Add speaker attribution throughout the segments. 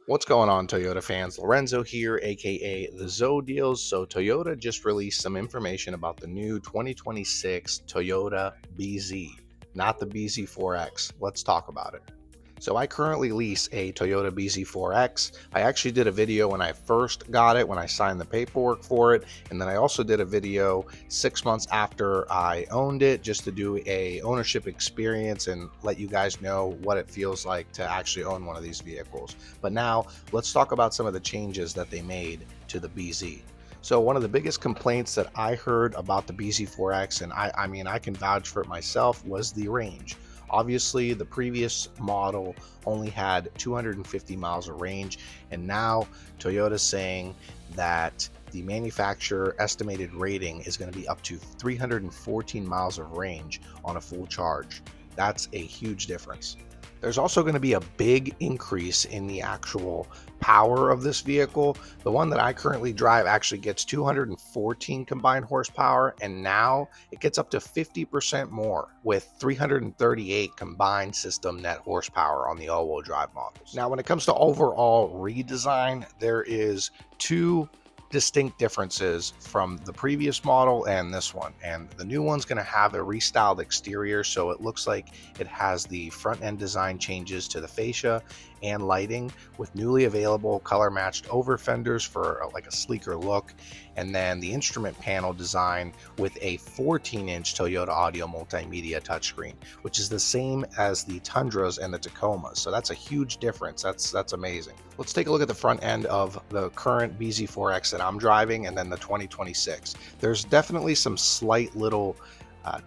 Speaker 1: What's going on, Toyota fans? Lorenzo here, aka the Zoe Deals. So Toyota just released some information about the new 2026 Toyota BZ, not the BZ4X. Let's talk about it. So I currently lease a Toyota BZ4X. I actually did a video when I first got it, when I signed the paperwork for it, and then I also did a video 6 months after I owned it, just to do a ownership experience and let you guys know what it feels like to actually own one of these vehicles. But now let's talk about some of the changes that they made to the BZ. So one of the biggest complaints that I heard about the BZ4X, and I mean I can vouch for it myself, was the range. Obviously, the previous model only had 250 miles of range, and now Toyota's saying that the manufacturer estimated rating is going to be up to 314 miles of range on a full charge. That's a huge difference. There's also going to be a big increase in the actual power of this vehicle. The one that I currently drive actually gets 214 combined horsepower, and now it gets up to 50% more with 338 combined system net horsepower on the all-wheel drive models. Now, when it comes to overall redesign, there is two distinct differences from the previous model and this one. And the new one's going to have a restyled exterior, so it looks like it has the front end design changes to the fascia and lighting with newly available color matched over fenders for like a sleeker look, and then the instrument panel design with a 14-inch Toyota audio multimedia touchscreen, which is the same as the Tundras and the Tacomas. So that's a huge difference. That's amazing. Let's take a look at the front end of the current BZ4X that I'm driving and then the 2026. There's definitely some slight little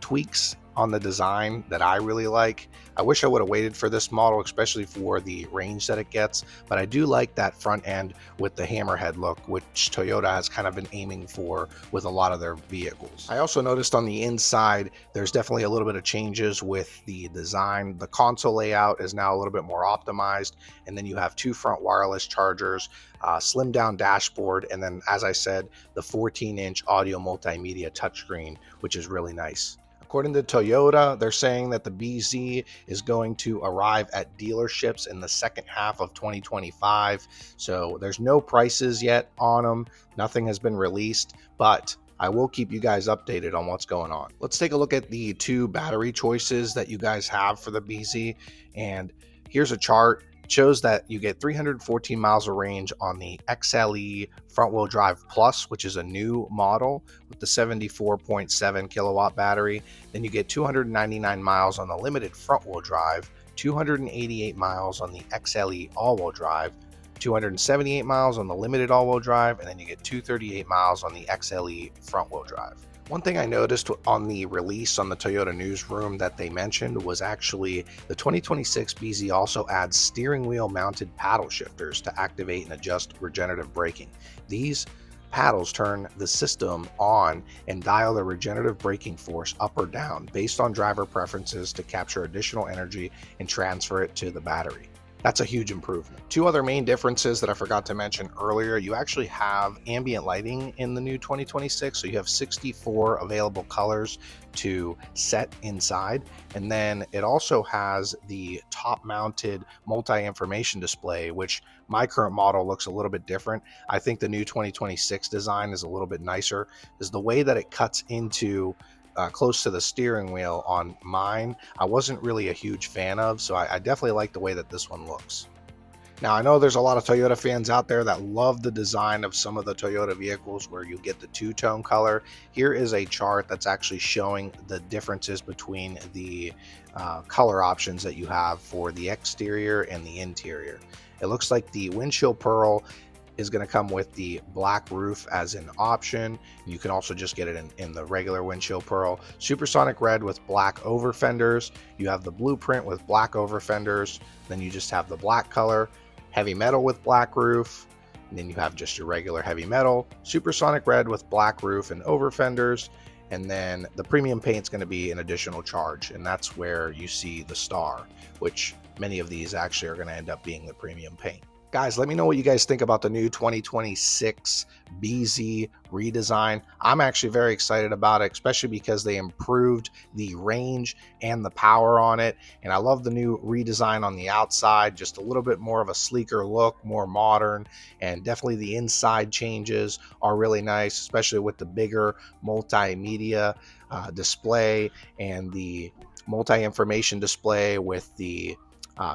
Speaker 1: tweaks on the design that I really like. I wish I would have waited for this model, especially for the range that it gets, but I do like that front end with the hammerhead look, which Toyota has kind of been aiming for with a lot of their vehicles. I also noticed on the inside, there's definitely a little bit of changes with the design. The console layout is now a little bit more optimized, and then you have two front wireless chargers, slimmed down dashboard, and then, as I said, the 14-inch audio multimedia touchscreen, which is really nice. According to Toyota, they're saying that the BZ is going to arrive at dealerships in the second half of 2025. So there's no prices yet on them. Nothing has been released, but I will keep you guys updated on what's going on. Let's take a look at the two battery choices that you guys have for the BZ. And here's a chart. Shows that you get 314 miles of range on the XLE front-wheel drive Plus, which is a new model with the 74.7 kilowatt battery. Then you get 299 miles on the limited front-wheel drive, 288 miles on the XLE all-wheel drive, 278 miles on the limited all-wheel drive, and then you get 238 miles on the XLE front-wheel drive. One thing I noticed on the release on the Toyota newsroom that they mentioned was actually the 2026 BZ also adds steering wheel mounted paddle shifters to activate and adjust regenerative braking. These paddles turn the system on and dial the regenerative braking force up or down based on driver preferences to capture additional energy and transfer it to the battery. That's a huge improvement. Two other main differences that I forgot to mention earlier. You actually have ambient lighting in the new 2026. So you have 64 available colors to set inside. And then it also has the top mounted multi-information display, which my current model looks a little bit different. I think the new 2026 design is a little bit nicer, is the way that it cuts into close to the steering wheel on mine. I wasn't really a huge fan of, so I definitely like the way that this one looks. Now, I know there's a lot of Toyota fans out there that love the design of some of the Toyota vehicles where you get the two-tone color. Here is a chart that's actually showing the differences between the color options that you have for the exterior and the interior. It looks like the windshield pearl is going to come with the black roof as an option. You can also just get it in the regular windshield pearl. Supersonic red with black over fenders. You have the blueprint with black over fenders. Then you just have the black color. Heavy metal with black roof. And then you have just your regular heavy metal. Supersonic red with black roof and over fenders. And then the premium paint is going to be an additional charge. And that's where you see the star, which many of these actually are going to end up being the premium paint. Guys, let me know what you guys think about the new 2026 BZ redesign. I'm actually very excited about it, especially because they improved the range and the power on it. And I love the new redesign on the outside, just a little bit more of a sleeker look, more modern, and definitely the inside changes are really nice, especially with the bigger multimedia display and the multi-information display with the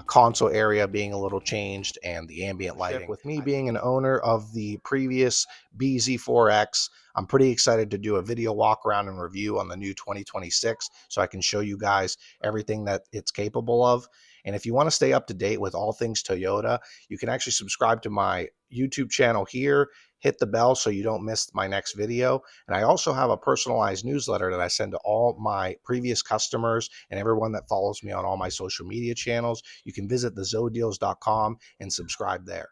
Speaker 1: console area being a little changed and the ambient lighting. With me being an owner of the previous BZ4X, I'm pretty excited to do a video walk around and review on the new 2026 so I can show you guys everything that it's capable of. And if you want to stay up to date with all things Toyota, you can actually subscribe to my YouTube channel here, hit the bell so you don't miss my next video. And I also have a personalized newsletter that I send to all my previous customers and everyone that follows me on all my social media channels. You can visit thezodials.com and subscribe there.